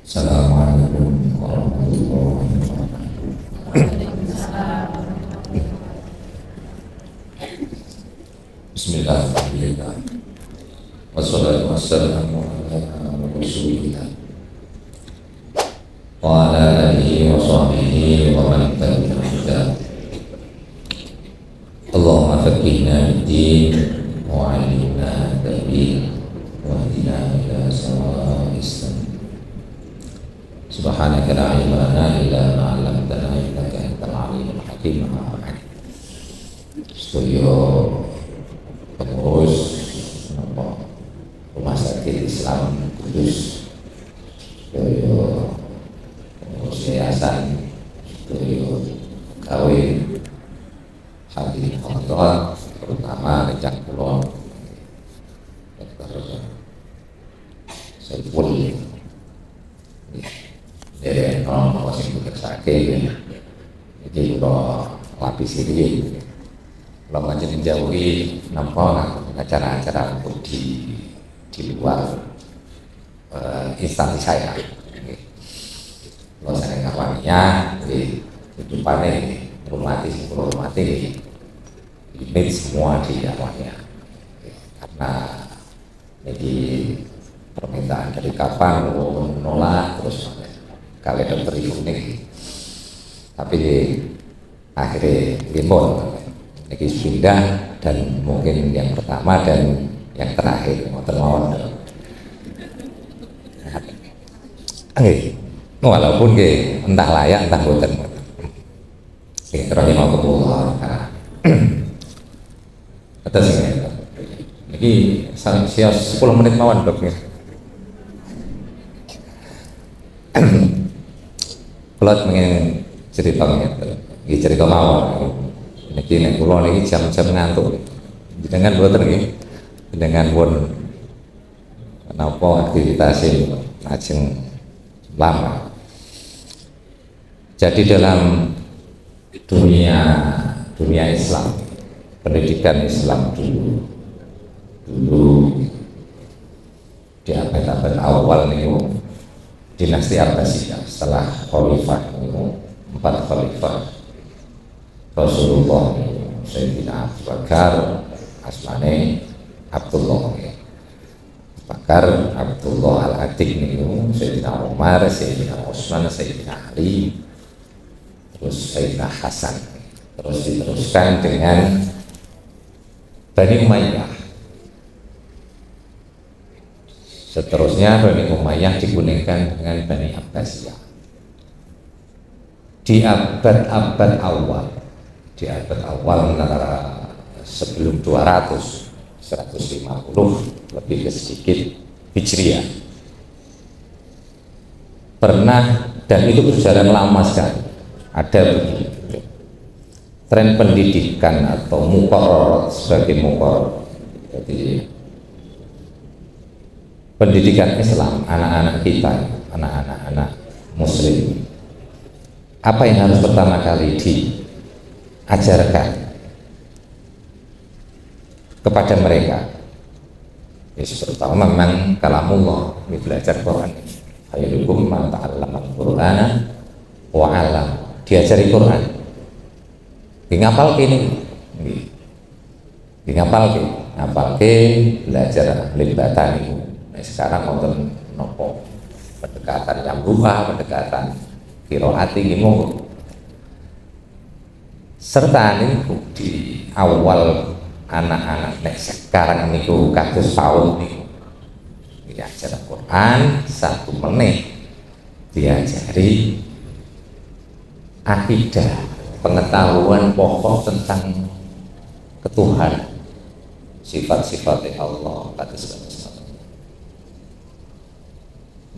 Assalamualaikum warahmatullahi wabarakatuh. Bismillahirrahmanirrahim. Wassalatu wassalamu ala Rasulillah wa ala alihi wa sahbihi wa man tabi'ahum. Allahumma faqihna fid-din wa 'allimna at-ta'wil wa hdina ila sawa'is. Subhanaka la ilma lana illa ma 'allamtana innaka antal alimul hakim. Studio pengurus Rumah Sakit Islam Kudus, studio pengurus yayasan, studio kawin hadirin hadirat, terutama rencang kulon Dr. Saiful dari orang sing sakit, jadi kalau lapis ini, kalau macam menjauhi nampak acara-acara di luar instansi saya. Kalau saya kawannya di kehidupannya hormati image semua di awalnya, karena jadi permintaan dari kapan menolak terus kalian dokter unik, tapi akhirnya limbon ini pindah, dan mungkin yang pertama dan yang terakhir mau termawar. Walaupun entah layak entah boten. Rahimahullah. Atas ini siap 10 menit mawon dok ya. Kalau ingin cerita mawon. Niki nek kula niki jam-jam ngantuk. Jenengan mboten nggih. Jenengan pun napa aktivitas lajeng lama. Jadi dalam dunia Islam, pendidikan Islam dulu di abad-abad awal niku dinasti Abbasiyah, setelah khalifah niku 4 khalifah Rasulullah, Sayyidina Abu Bakar, asmane Abdullah, Bakar Abdullah Al-Atiq niku, Sayyidina Umar, Sayyidina Utsman, Sayyidina Ali, terus Sayyidina Hasan, terus diteruskan dengan Bani Umayyah. Seterusnya Bani Umayyah digulingkan dengan Bani Abbasiyah. Di abad-abad awal antara sebelum 150 lebih ke sedikit Hijriah, pernah, dan itu berjalan lama sekali, ada begitu tren pendidikan atau muqarrar sebagai muqarrar. Jadi pendidikan Islam anak-anak kita, anak-anak muslim, apa yang harus pertama kali diajarkan kepada mereka? Terutama memang kalamullah, belajar Quran. Khairukum man ta'allama al-Qur'ana wa 'allam. Diajari Quran. Ngapal kene. Ngapal ke belajar libatan itu. Nah, sekarang wonten nopo pendekatan yang berubah, pendekatan qiraati gimana? Serta niku di awal anak-anak nek sekarang niku kados paut niku diajar Quran, satu menit diajari akidah, pengetahuan pokok tentang ketuhanan, sifat-sifat Allah, kados.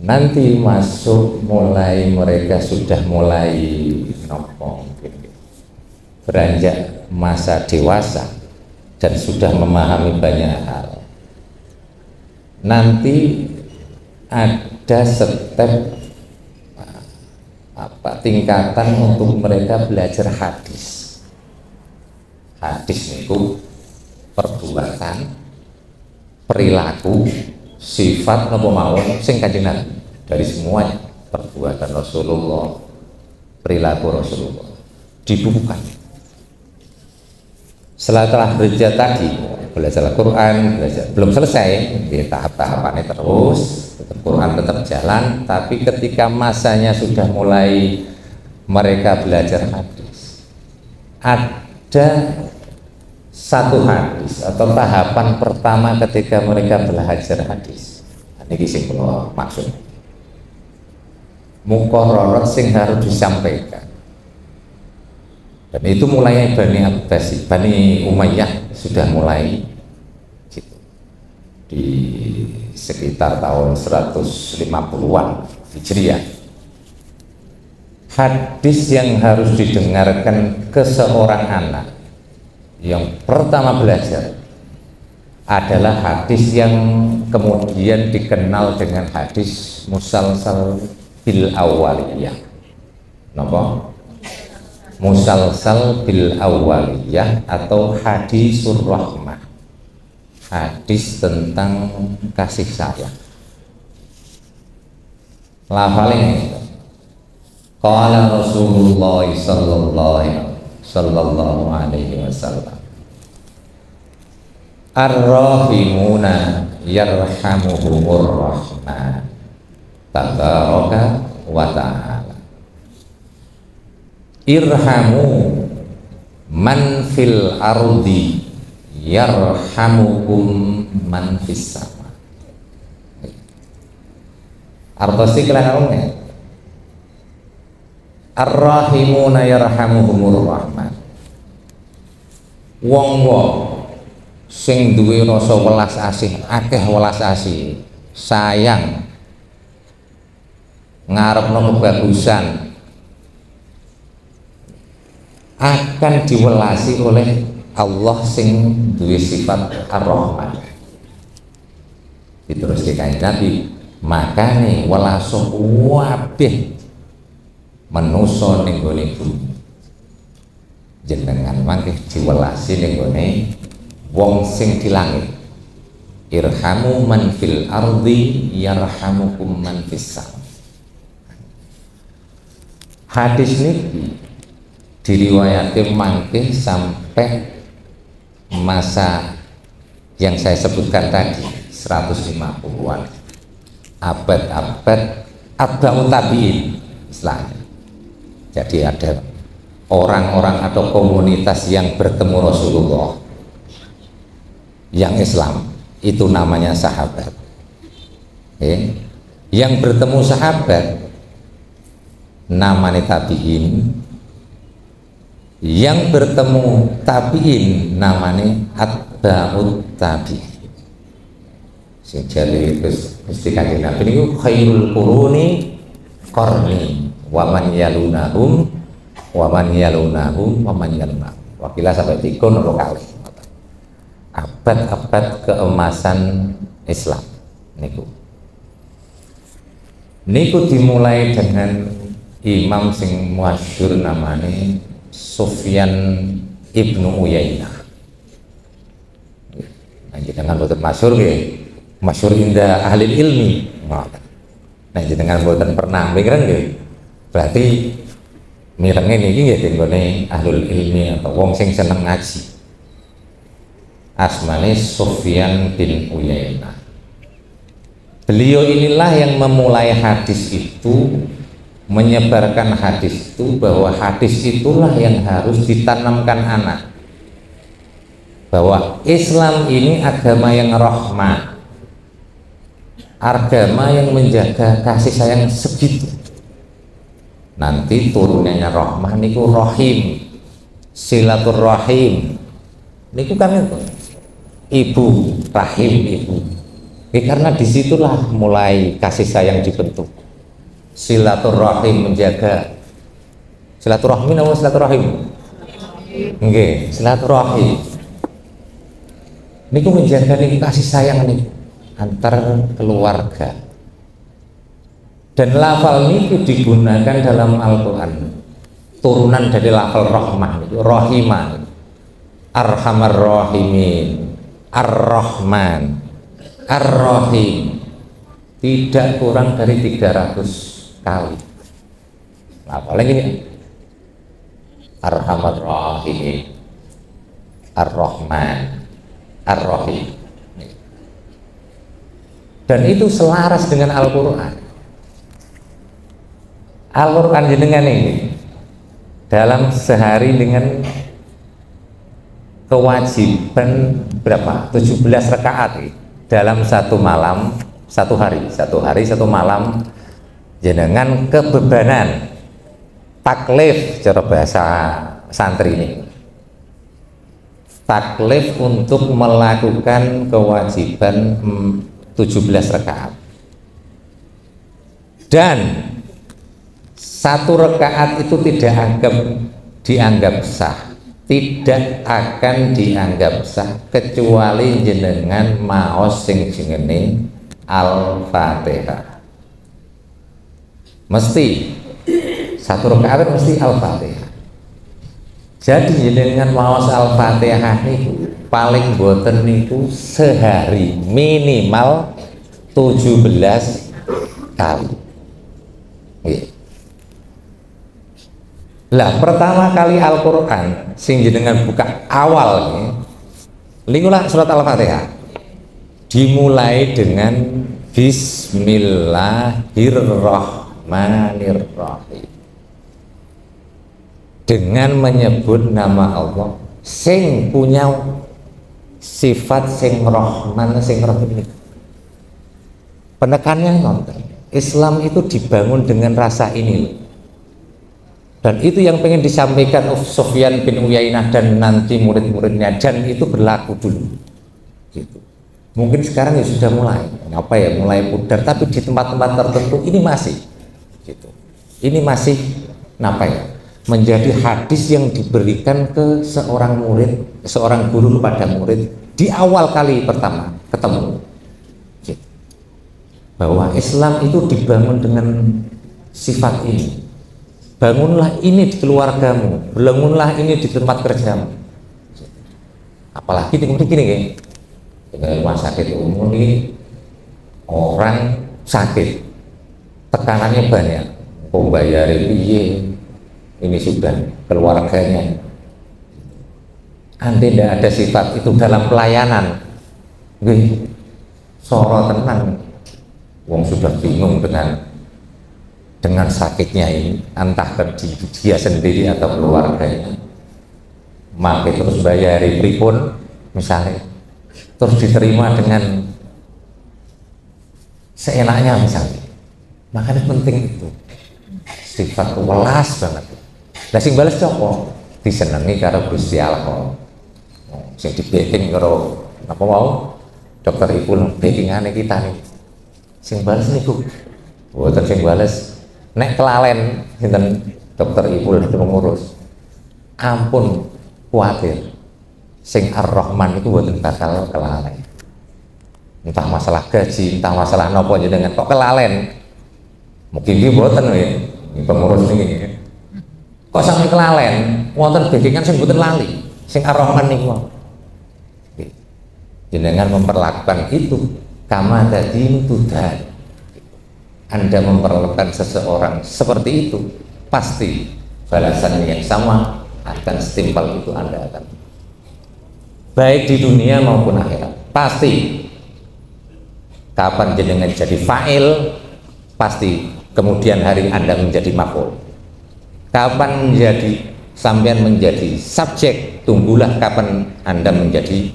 Nanti masuk mereka sudah mulai nopo beranjak masa dewasa dan sudah memahami banyak hal. Nanti ada step tingkatan untuk mereka belajar hadis. Hadis itu perbuatan, perilaku, sifat napa mawon sing Kanjeng Nabi dari semuanya. perbuatan Rasulullah, perilaku Rasulullah dibukukan. Setelah belajar tadi, belajar Al-Quran, belum selesai, di tahap-tahapannya terus, tetap Quran tetap jalan, tapi ketika masanya sudah mulai mereka belajar hadis, ada satu hadis atau tahapan pertama ketika mereka belajar hadis. Ini sing kula maksud. Muqarrarah sing harus disampaikan. Dan itu mulai Bani Abbasi, Bani Umayyah sudah mulai gitu. Di sekitar tahun 150-an Hijriah. Hadis yang harus didengarkan ke seorang anak yang pertama belajar adalah hadis yang kemudian dikenal dengan hadis musalsal bil awaliyah. Napa? Musalsal bil awaliyah atau hadisur rahmah, hadis tentang kasih sayang. Lafalnya qala Rasulullah sallallahu alaihi wasallam, ar-rahimuna yarhamuhumur rahman tabaraka wa ta'ala. Irhamu man fil ardi yarhamukum man fis sama. Artosi kelahunnya ar-rahimuna yarhamuhumur rahman. Wong-wong sing duwe rasa welas asih, akeh welas asih, sayang, ngarepno kebagusan, akan diwelasi oleh Allah sing duwe sifat ar-rahman. Diteruske kanjeng Nabi, makane welaso wabeh manusa ning gone bumi. Jenengan mangke diwelasi ning gone wong sing di langit. Irhamu man fil ardi yarhamukum man fis sama. Hadis niki diriwayatkan mangke sampai masa yang saya sebutkan tadi 150-an, abad-abad atba'ut tabi'in istilahnya. Jadi ada orang-orang atau komunitas yang bertemu Rasulullah yang Islam, itu namanya sahabat. Yang bertemu sahabat namanya tabi'in, yang bertemu tabi'in namanya atba'ut tabi'in. Sing jare Gusti Kanjeng Nabi niku khairul quruni qarni wa man yalunahum wa man yalunahum wa man yalunahum. Wakila sampai 3 atau kali. Abad-abad keemasan Islam niku dimulai dengan imam sing masyhur namanya Sufyan ibnu Uyainah. Nah, jenengan boten masyhur nggih, masyhur indah ahli ilmi. Nah, jenengan boten pernah mikiran nggih. Berarti mirenge niki nggih tenggone ahlul ilmi atau wong sing seneng ngaji. Asmane Sufyan bin Uyainah. Beliau inilah yang memulai hadis itu, menyebarkan hadis itu, bahwa hadis itulah yang harus ditanamkan anak, bahwa Islam ini agama yang rahmah, agama yang menjaga kasih sayang segitu. Nanti turunannya rahmah niku rahim, silaturrahim niku kan itu ibu rahim, ibu. Karena disitulah mulai kasih sayang dibentuk. Silaturrahim, menjaga silaturahmi. Nama silaturahim nggih, silaturahim niku menjaga niku kasih sayang nih antar keluarga. Dan lafal niku digunakan dalam Al-Quran, turunan dari lafal rahmah niku rahimah, arhamar rahimin, ar-rahman, ar-rahim, tidak kurang dari 300 kali. Nah, apalagi ini Arhamar Rahimin, Ar-Rahman, Ar-Rahim. Dan itu selaras dengan Al-Quran. Al-Quran jenengan ini dalam sehari dengan kewajiban berapa? 17 rakaat dalam satu malam, satu hari, satu malam, jenengan kebebanan taklif cara bahasa santri ini, taklif untuk melakukan kewajiban 17 rakaat, dan satu rakaat itu tidak dianggap sah, tidak akan dianggap sah kecuali jenengan maos sing jenenge Al-Fatihah. Mesti satu rakaat mesti Al-Fatihah. Jadi jenengan maos Al-Fatihah niku paling boten niku sehari minimal 17 kali. Lah pertama kali Al-Quran sing jenengan buka awal lingkulah surat Al-Fatihah dimulai dengan Bismillahirrahmanirrahim, dengan menyebut nama Allah sing punya sifat sing Rahman sing Rahim. Penekannya nonton Islam itu dibangun dengan rasa ini. Dan itu yang pengen disampaikan Sufyan bin Uyainah dan nanti murid-muridnya, dan itu berlaku dulu gitu. Mungkin sekarang ya sudah mulai mulai pudar, tapi di tempat-tempat tertentu ini masih gitu. Ini masih menjadi hadis yang diberikan ke seorang murid, seorang guru kepada murid di awal kali pertama ketemu gitu. Bahwa Islam itu dibangun dengan sifat ini. Bangunlah ini di keluargamu, bangunlah ini di tempat kerjamu. Apalagi di gini, rumah sakit umum ini orang sakit, tekanannya banyak, pembayar ini sudah keluarganya. Andai tidak ada sifat itu dalam pelayanan, soro tenang, wong sudah bingung dengan sakitnya ini, entah dia sendiri atau keluarganya, maka terus bayari pripun misalnya, terus diterima dengan seenaknya misalnya. Makanya penting itu sifat welas banget. Lah sing bales copo disenengi karo Gusti Allah kok. Sing dibeting karo apa mau dokter Ipul betingane kita nih. Sing bales niku boten sing bales nek kelalen sinten dokter Ipul ngurus, ampun kuatir sing Ar-Rahman itu boten bakal kelalen. Entah masalah gaji, entah masalah nopo jenengan kok kelalen. Mungkin iki boten ya, pengurus ini kok sampe kelalen, wonten backingan sing boten lali, sing Ar-Rahman niku. Jenengan memperlakukan itu kama tadi tudan. Anda memperlakukan seseorang seperti itu, pasti balasannya yang sama akan setimpal itu Anda akan, baik di dunia maupun akhirat. Pasti kapan jenengan jadi fa'il, pasti kemudian hari Anda menjadi maf'ul. Kapan menjadi sampean menjadi subjek, tunggulah kapan Anda menjadi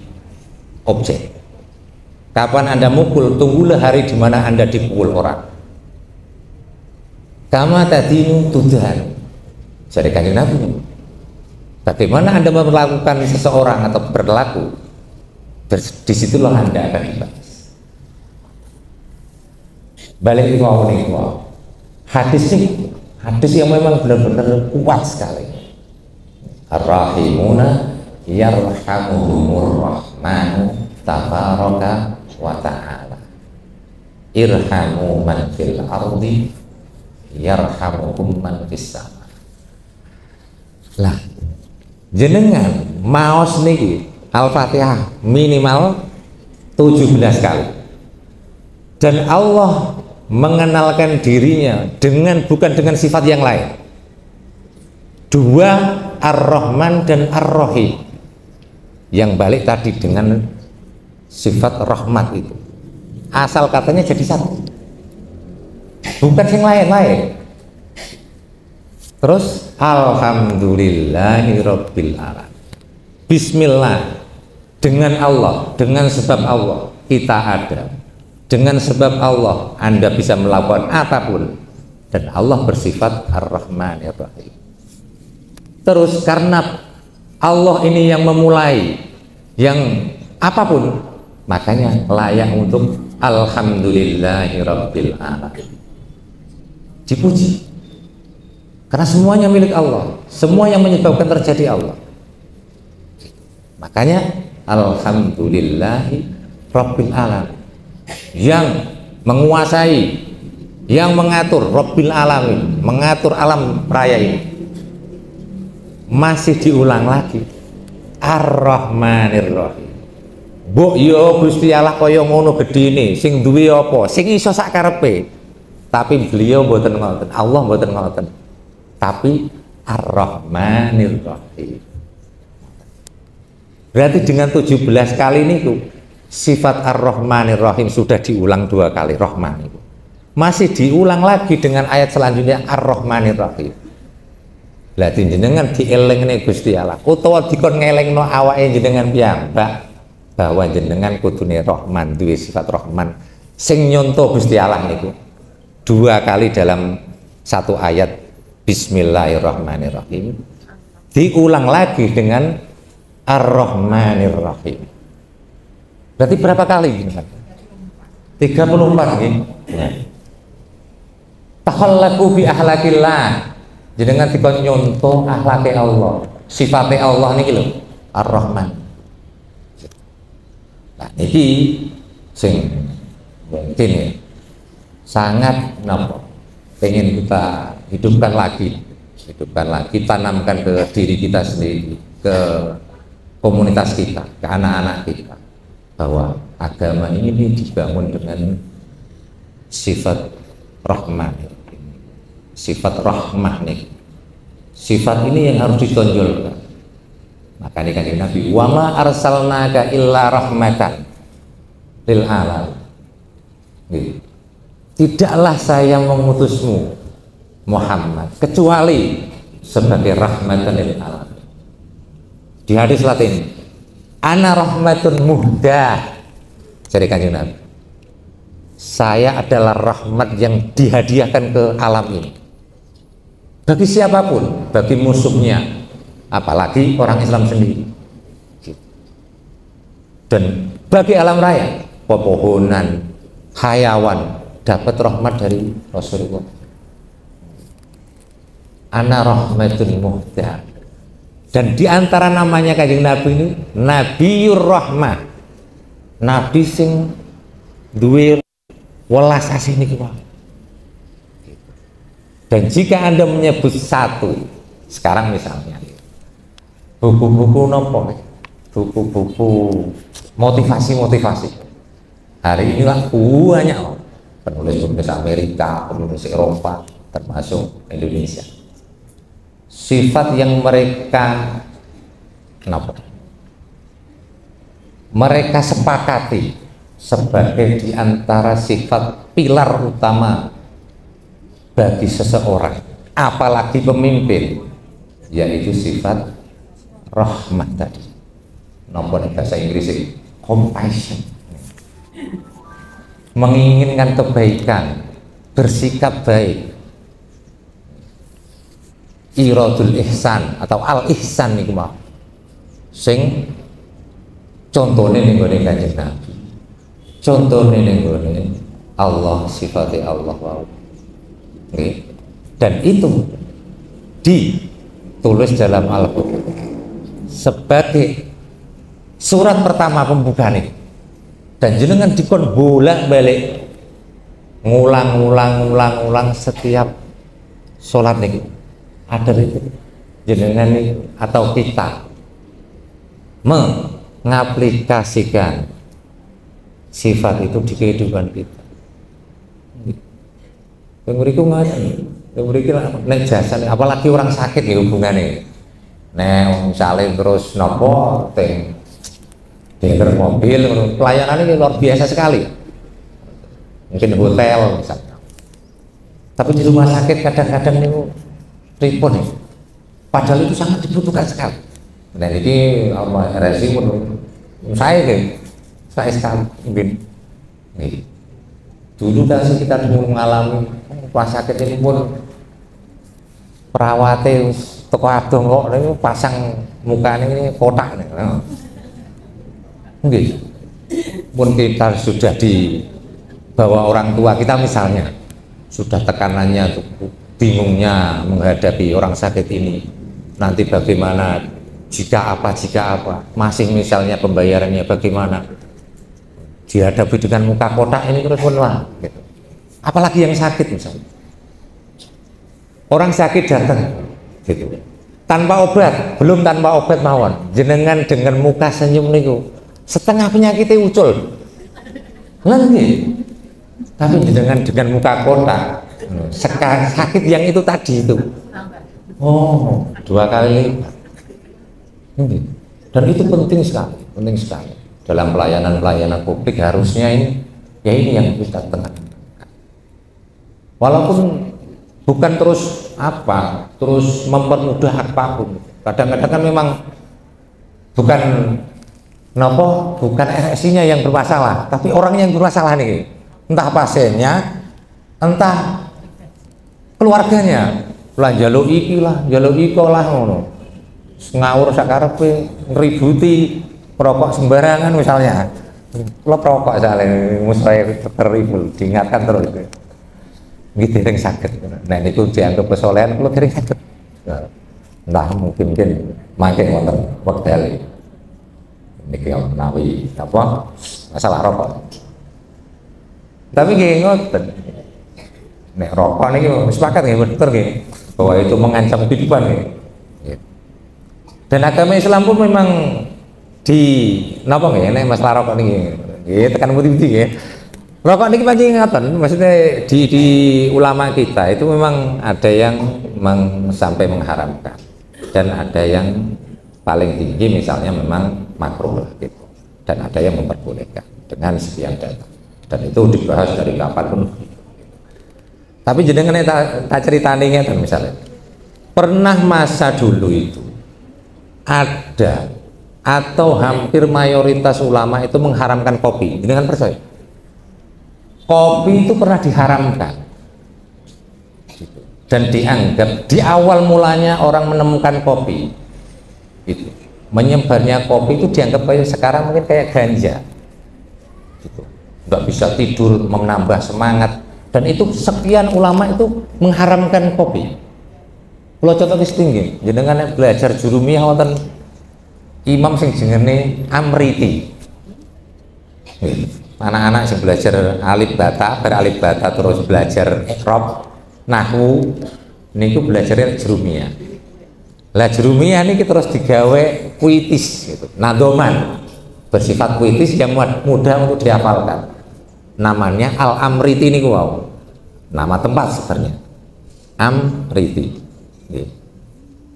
objek. Kapan Anda mukul, tunggulah hari di mana Anda dipukul orang. Kama tadinu tudan. Jadi Kanjeng Nabi, bagaimana Anda memperlakukan seseorang atau berlaku, disitulah Anda akan dibahas. Balik ke hadis ini, hadis yang memang benar-benar kuat sekali. Ar-Rahimuna yarhamuhumur rahmanu tabaraka wa ta'ala. Irhamu man fil ardi yarhamukum man fis sama. Lah jenengan maos niki Al-Fatihah minimal 17 kali, dan Allah mengenalkan dirinya bukan dengan sifat yang lain. Dua, Ar-Rahman dan Ar-Rahim, yang balik tadi dengan sifat rahmat itu. Asal katanya jadi satu, bukan yang lain-lain. Terus Alhamdulillahirabbil alamin. Bismillah, dengan Allah, dengan sebab Allah kita ada. Dengan sebab Allah Anda bisa melakukan apapun, dan Allah bersifat Ar-Rahmanir-Rahim. Terus karena Allah ini yang memulai yang apapun, makanya layak untuk Alhamdulillahirabbil alamin, dipuji. Karena semuanya milik Allah, semua yang menyebabkan terjadi Allah. Makanya Alhamdulillahirabbil alamin, yang menguasai, yang mengatur, Rabbil alamin, mengatur alam raya ini. Masih diulang lagi, Ar-Rahmanir-Rahim. Mbok yo Gusti Allah kaya ngono gedene, sing duwe apa, sing iso sak karepe. Tapi beliau mboten ngoten, Allah mboten ngoten. Tapi Ar-Rahmanir-Rahim. Berarti dengan 17 kali niku sifat Ar-Rahmanir-Rahim sudah diulang 2 kali, Rahman itu. Masih diulang lagi dengan ayat selanjutnya Ar-Rahmanir-Rahim. Berarti jenengan dielingne Gusti Allah utawa dikon ngelingno awake jenengan piyambak bahwa jenengan kudune Rahman, duwe sifat Rahman sing nyonto Gusti Allah niku 2 kali dalam 1 ayat Bismillahirrahmanirrahim, diulang lagi dengan Ar-Rahmanir-Rahim. Berarti berapa kali ini? 34 nggih. Takhallaku bi ahlakillah. Jenengan dikon nyontoh akhlake Allah, sifate Allah niki lho, Ar-Rahman. Nah, niki sing mungkin ya sangat napa pengen kita hidupkan lagi, tanamkan ke diri kita sendiri, ke komunitas kita, ke anak-anak kita, bahwa agama ini dibangun dengan sifat Rahman, sifat rahmah nih. Sifat ini yang harus ditonjolkan. Makanya kan Nabi, wa ma arsalnaka illa rahmatan lil alamin. Tidaklah saya mengutusmu Muhammad kecuali sebagai rahmatan lil alamin. Di hadis Latin, ana rahmatun muhdah. Jadi Kanjeng Nabi, saya adalah rahmat yang dihadiahkan ke alam ini. Bagi siapapun, bagi musuhnya, apalagi orang Islam sendiri. Dan bagi alam raya, pepohonan, hayawan, dapat rahmat dari Rasulullah. Ana rahmatun muhdah. Dan diantara namanya Kanjeng Nabi ini Nabiur Rahmah, Nabi sing duwe welas asih niki wae. Dan jika Anda menyebut satu, sekarang misalnya buku-buku nopo, buku-buku motivasi, hari inilah banyak penulis-penulis Amerika, penulis Eropa, termasuk Indonesia. Sifat yang mereka sepakati sebagai diantara sifat pilar utama bagi seseorang, apalagi pemimpin, yaitu sifat rahmat tadi. Nomor bahasa Inggris compassion, menginginkan kebaikan, bersikap baik. Iradul ihsan atau al ihsan niku mau sing contohnya ning gone Kanjeng Nabi, contohnya ning gone Allah, sifatnya Allah wow. Dan itu ditulis dalam Al-Quran sebagai surat pertama pembukaan ini. Dan jenengan dikon bolak-balik ngulang setiap sholat nih. Ada itu jenengan ini atau kita mengaplikasikan sifat itu di kehidupan kita. Yang mriku ngoten. Yang mriki nek jasane apalagi orang sakit ya hubungane. Nek misale terus nopo teng denger mobil pelayanannya luar biasa sekali. Mungkin hotel misalnya. Tapi di rumah sakit kadang-kadang itu repot nih. Padahal itu sangat dibutuhkan sekali. Nah ini RSI pun saya sekali mungkin. Nih. Dulu kan kita dulu mengalami rumah sakit ini pun perawatnya toko adong kok ini pasang mukanya ini kotak nih. Mungkin pun kita sudah dibawa orang tua kita misalnya sudah tekanannya bingungnya menghadapi orang sakit ini nanti bagaimana jika apa masih misalnya pembayarannya bagaimana dihadapi dengan muka kotak ini terus lah gitu. Apalagi yang sakit misalnya orang sakit datang gitu tanpa obat mawon jenengan dengan muka senyum niku setengah penyakitnya ucul lagi tapi dengan muka kotak sakit yang itu tadi itu dua kali lipat dan itu penting sekali dalam pelayanan publik harusnya ini yang kita tekankan walaupun bukan terus mempermudah apapun kadang-kadang kan memang bukan RSI-nya yang bermasalah tapi orangnya yang bermasalah nih entah pasiennya entah keluarganya lah jaluk iki lah jaluk iko lah ngono ngawur sakarepe ngributi perokok sembarangan misalnya lo perokok misalnya musraya teribul diingatkan terus gitu yang sakit nah itu dianggap kesolehan lo kering sakit nah mungkin makin wonten wekdal niki menawi apa masalah rokok tapi nggih ngoten nek rokok niki sepakat nggih bener nggih bahwa itu mengancam kehidupan nggih dan agama Islam pun memang di napa nggih nek masalah rokok niki nggih tekan putih-putih nggih rokok niki pancen ngaten maksudnya di ulama kita itu memang ada yang sampai mengharamkan dan ada yang paling tinggi misalnya memang makruh gitu dan ada yang memperbolehkan dengan sekian data dan itu dibahas dari kapan pun tapi jenengan tak ceritane ngeten misalnya pernah masa dulu itu ada atau hampir mayoritas ulama itu mengharamkan kopi jenengan percaya kopi itu pernah diharamkan dan dianggap di awal mulanya orang menemukan kopi itu menyebarnya kopi itu dianggap kayak sekarang mungkin kayak ganja gitu. Nggak bisa tidur menambah semangat dan itu sekian ulama itu mengharamkan kopi kalau contoh tinggi jenengan belajar jurumiyah wonten imam sing jenenge Amriti anak-anak yang belajar alif bata terus belajar iqrob nahwu niku belajarnya jurumiyah lah jurumiyah ini terus digawe puitis gitu. Nadoman bersifat puitis yang mudah untuk dihafalkan namanya Al-Amriti ini wow nama tempat sebenarnya Amriti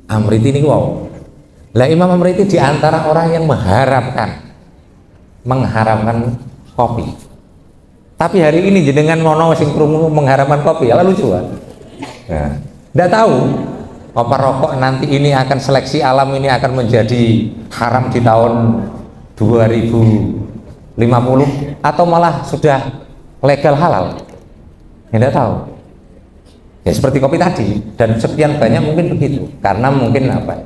Amriti ini wow lah Imam Amriti diantara orang yang mengharamkan kopi tapi hari ini jenengan mono sing krungu mengharamkan kopi ya lucu kan nah, nggak tahu apa rokok nanti ini akan seleksi alam ini akan menjadi haram di tahun 2050 atau malah sudah legal halal ya tidak tahu ya seperti kopi tadi dan sekian banyak mungkin begitu karena mungkin apa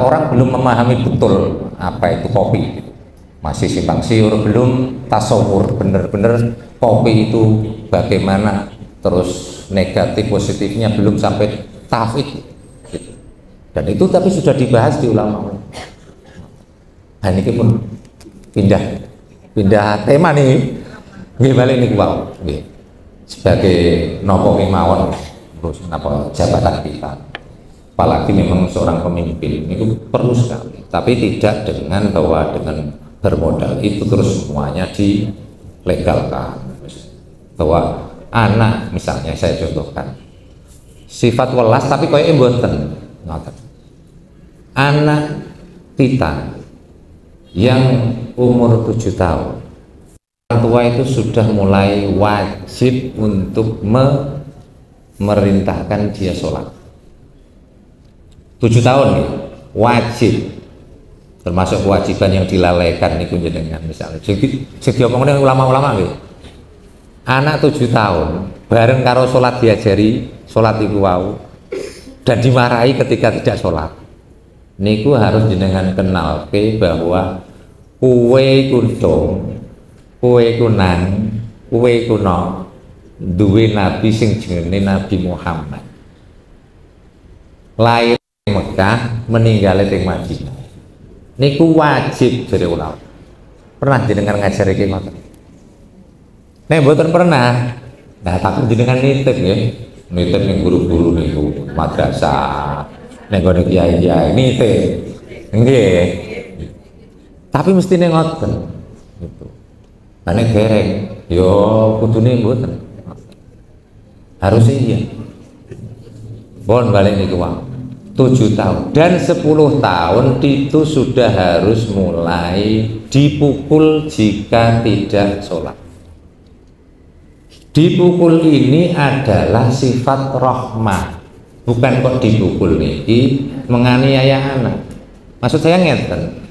orang belum memahami betul apa itu kopi gitu. Masih simpang siur belum tasawur bener-bener kopi itu bagaimana terus negatif positifnya belum sampai tafid gitu. Dan itu tapi sudah dibahas di ulama. Nah ini pun pindah tema nih gimana ini wow sebagai nopo kemauan terus napa jabatan kita apalagi memang seorang pemimpin itu perlu sekali tapi tidak dengan bahwa dengan bermodal itu terus semuanya dilegalkan bahwa anak misalnya saya contohkan sifat welas tapi koyo mboten ngoten. Anak kita yang umur 7 tahun orang tua itu sudah mulai wajib untuk memerintahkan dia sholat. 7 tahun nih wajib, termasuk kewajiban yang dilalaikan niku jenengan misalnya jadi omongnya ulama-ulama nih anak 7 tahun bareng karo sholat diajari sholat iku wau dan dimarahi ketika tidak sholat niku harus jenengan kenal bahwa kuwe kudong kuwe kunang kuwe kuno duwe nabi sing jenenge Nabi Muhammad lahir di Mekah meninggal di Madinah niku wajib dari ulama. Pernah jenengan ngajari iki ngoten? Nek mboten pernah. Nah, tapi jenengan nitip nggih. Nitip ning guru-guru niku madrasah. Nek ngene kiai-kiai nitip. Nggih. Tapi mestine ngoten. Gitu. Lah nek dereng yo kudune mboten. Harus iya. Bon balik niku wae. 7 tahun dan 10 tahun itu sudah harus mulai dipukul jika tidak sholat. Dipukul ini adalah sifat rahmah, bukan kok dipukul niki menganiaya anak. Maksud saya ngeten,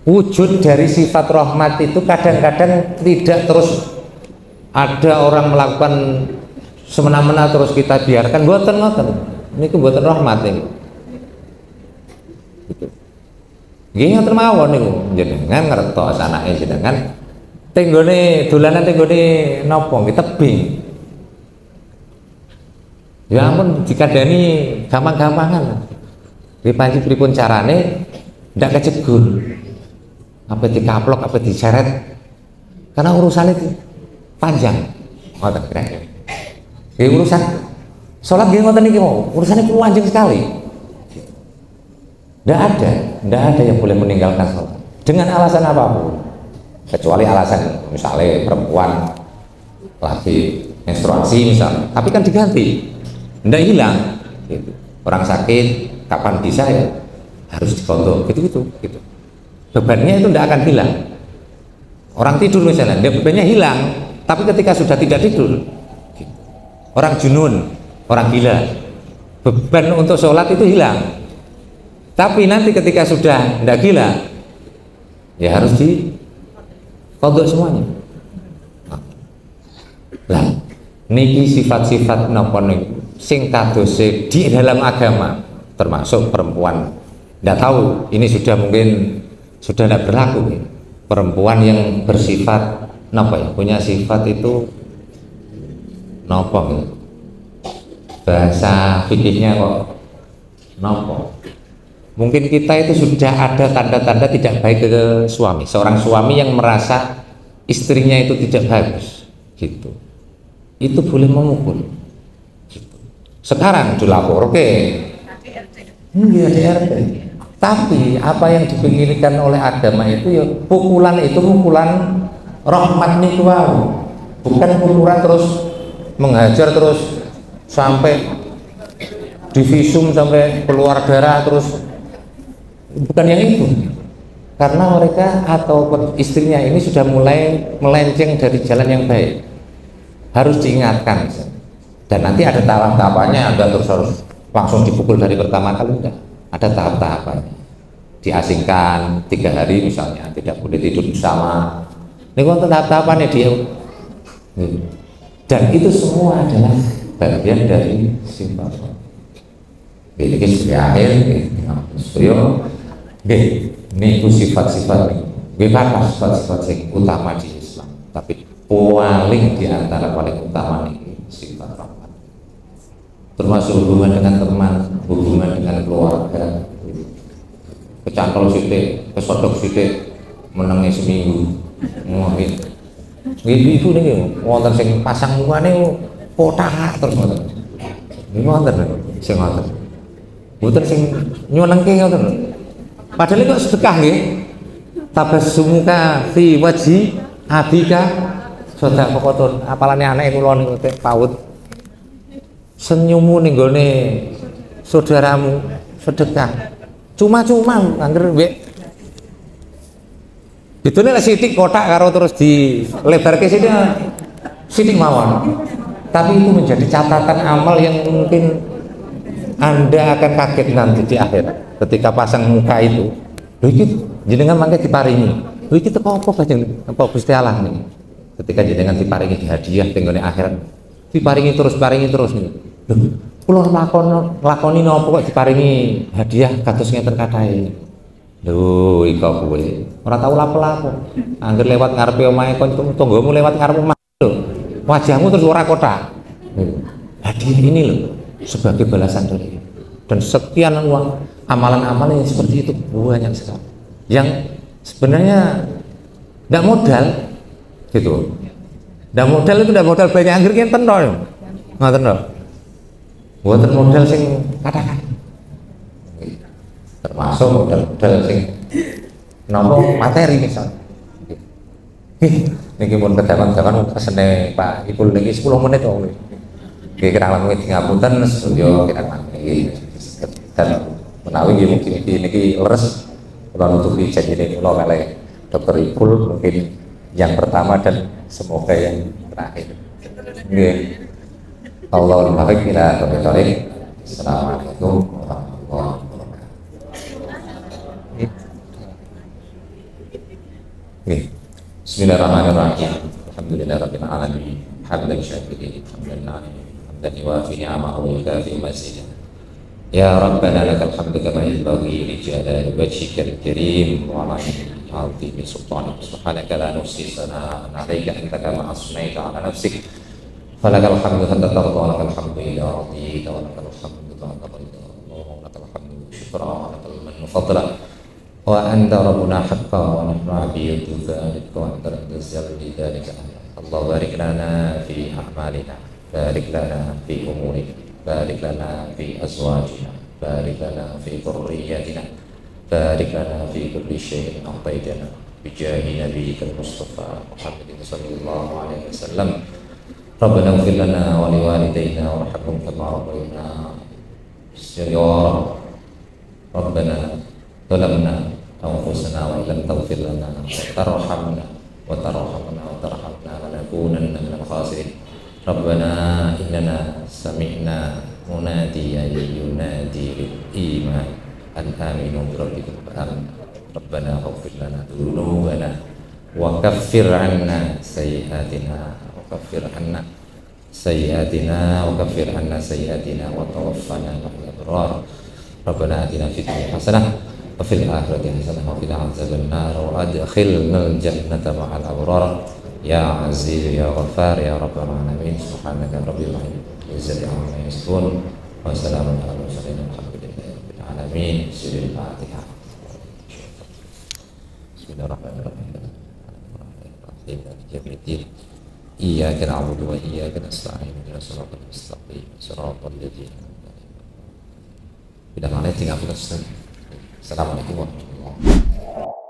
wujud dari sifat rahmat itu kadang-kadang tidak terus ada orang melakukan semena-mena terus kita biarkan, mboten ngoten. Niku mboten rahmat niku. Gitu. Nggih ngoten mawon niku jenengan ngertos anake jenengan tenggone dolanan tenggone napa nggih tebing. Ya ampun dikandani gampang-gampangan. Nggih panci pripun carane ndak kecegur. Apa dikaplok apa diseret. Karena urusan itu panjang. Ngoten kira-kira. Nggih urusan sholat gini ngoten niki mau urusannya panjang sekali. Tidak ada yang boleh meninggalkan sholat dengan alasan apapun, kecuali alasan misalnya perempuan lagi menstruasi misalnya, tapi kan diganti, tidak hilang. Gitu. Orang sakit kapan bisa ya harus dikontrol, gitu. Bebannya itu tidak akan hilang. Orang tidur misalnya, bebannya hilang, tapi ketika sudah tidak tidur, gitu. Orang junun, orang gila, beban untuk sholat itu hilang, tapi nanti ketika sudah tidak gila ya harus dikodok semuanya. Lah niki sifat-sifat napa niku sing kadose di dalam agama, termasuk perempuan. Tidak tahu ini sudah mungkin sudah tidak berlaku. Perempuan yang bersifat napa ya, punya sifat itu napa ya? Bahasa fikihnya kok nopo. Mungkin kita itu sudah ada tanda-tanda tidak baik ke suami. Seorang suami yang merasa istrinya itu tidak bagus, gitu. Itu boleh memukul. Gitu. Sekarang dilapor, oke. Iya DRT. Tapi apa yang dipikirkan oleh agama itu ya pukulan itu pukulan rahmat niku wae. Bukan pukulan terus menghajar terus sampai divisum sampai keluar darah terus, bukan yang itu. Karena mereka atau istrinya ini sudah mulai melenceng dari jalan yang baik, harus diingatkan. Dan nanti ada tahap-tahapannya, Anda terus harus langsung dipukul dari pertama kali, enggak, ada tahap-tahapannya. Diasingkan 3 hari misalnya, tidak boleh tidur bersama, ini untuk tahap-tahapannya dia. Dan itu semua adalah bagian dari sifat. Ini sudah akhir, niku sifat-sifat niku. Apa sifat-sifat yang utama di Islam? Tapi paling diantara paling utama nih sifat rahmat. Termasuk hubungan dengan teman, hubungan dengan keluarga. Kecantol sithik, kesodok sithik, menengi seminggu. Mungkin. Ibu nih, wonten sing pasang mukane kotak terus ngoten. Nggih ngoten sing ngoten. Mboten sing nyuwenengke ngoten. Padahal kok sedekah nggih. Tabassumuka fi wajhi abika sedekah foto apalane anake kula niku PAUD. Senyummu ning gone saudaramu sedekah. Cuma-cuma angger mbek bedone lek sithik kotak karo terus dilebarke sithik mawon. Tapi itu menjadi catatan amal yang mungkin Anda akan kaget nanti di akhirat ketika pasang muka itu. Lho iki jenengan mangke diparingi. Lho iki teko apa Kanjeng apa Gusti Allah nih. Ketika jenengan diparingi hadiah teng gone akhirat, diparingi terus nih. Lho, kula lakoni napa kok diparingi hadiah kados ngeten kathahe. Lho, iku kowe ora tau lapo-lapo. Angger lewat ngarepe omahe tanggamu lewat ngarep omah lho. Wajahmu terus ora kotak. Hadiah ini loh sebagai balasan dari dan sekian uang amalan-amalan yang seperti itu banyak sekali yang sebenarnya tidak modal gitu. Tidak modal itu tidak modal banyak anggur kan tenor nggak tenor buatan modal sing katakan termasuk modal sing nopo materi misalnya niki mun kedawan-dawan kesene Pak Ipul niki 10 menit kok kira-kira nggih ngapunten yo kira-kira nggih dan menawi nggih mungkin niki leres kula nutupi janjine kula kalih Dr. Ipul mungkin yang pertama dan semoga yang terakhir. Nggih. Allahul muwaffiq ila aqwamit thoriq. Assalamualaikum warahmatullahi wabarakatuh. Nggih. Bismillahirrahmanirrahim. Alhamdulillahirabbil alamin. Hamdan syakirin, hamdan na'imin. Dan yuafi ni'amahu wa yukafi mazidah. Ya Rabbana lakal hamdu kama yanbaghi li jalali wajhikal karim wa 'azimi sultanik. Subhanaka la nuhsi sana'an 'alaika anta kama asnaita 'ala nafsik. Falakal hamdu hatta tarda wa lakal hamdu ila radita wa lakal hamdu ba'da ridha. Wa lakal hamdu syukran wa lakal mannu fadla. Wa anta rabbuna haqqan wa nahnu 'abidun dzalika wa anta razzaqul dzalika. Allah barik lana fi a'malina. بارك لنا في أمورنا بارك لنا في أزواجنا بارك لنا في ذريتنا بارك لنا في كل شيء أعطيتنا بجاه نبيك المصطفى محمد صلى الله عليه وسلم ربنا اغفر لنا ولوالدينا وارحمهم كما ربونا صغارا ربنا ظلمنا أنفسنا وإن لم تغفر لنا وترحمنا لنكونن من الخاسرين Rabbana innana sami'na munadiyan yunadi lil iman an aminu bi rabbikum fa amanna Rabbana ighfir lana dhunubana wa kaffir 'anna sayyi'atina wa kaffir 'anna wa tawaffana ma'al abrar Rabbana atina fid dunya hasanah wa fil akhirati hasanah wa qina adzaban nar wa adkhilnal jannata ma'al abrar Ya Aziz Ya Ghaffar Ya Rabbal Alamin Subhanaka Rabbil Izzati Amma Yasifun wa salamun ala mursalin walhamdulillahi rabbil alamin. Al-Fatihah. Bismillahirrahmanirrahim. Iyyaka na'budu wa iyyaka nasta'in ihdinas siratal mustaqim siratal ladzina an'amta 'alaihim. Assalamualaikum warahmatullahi wabarakatuh.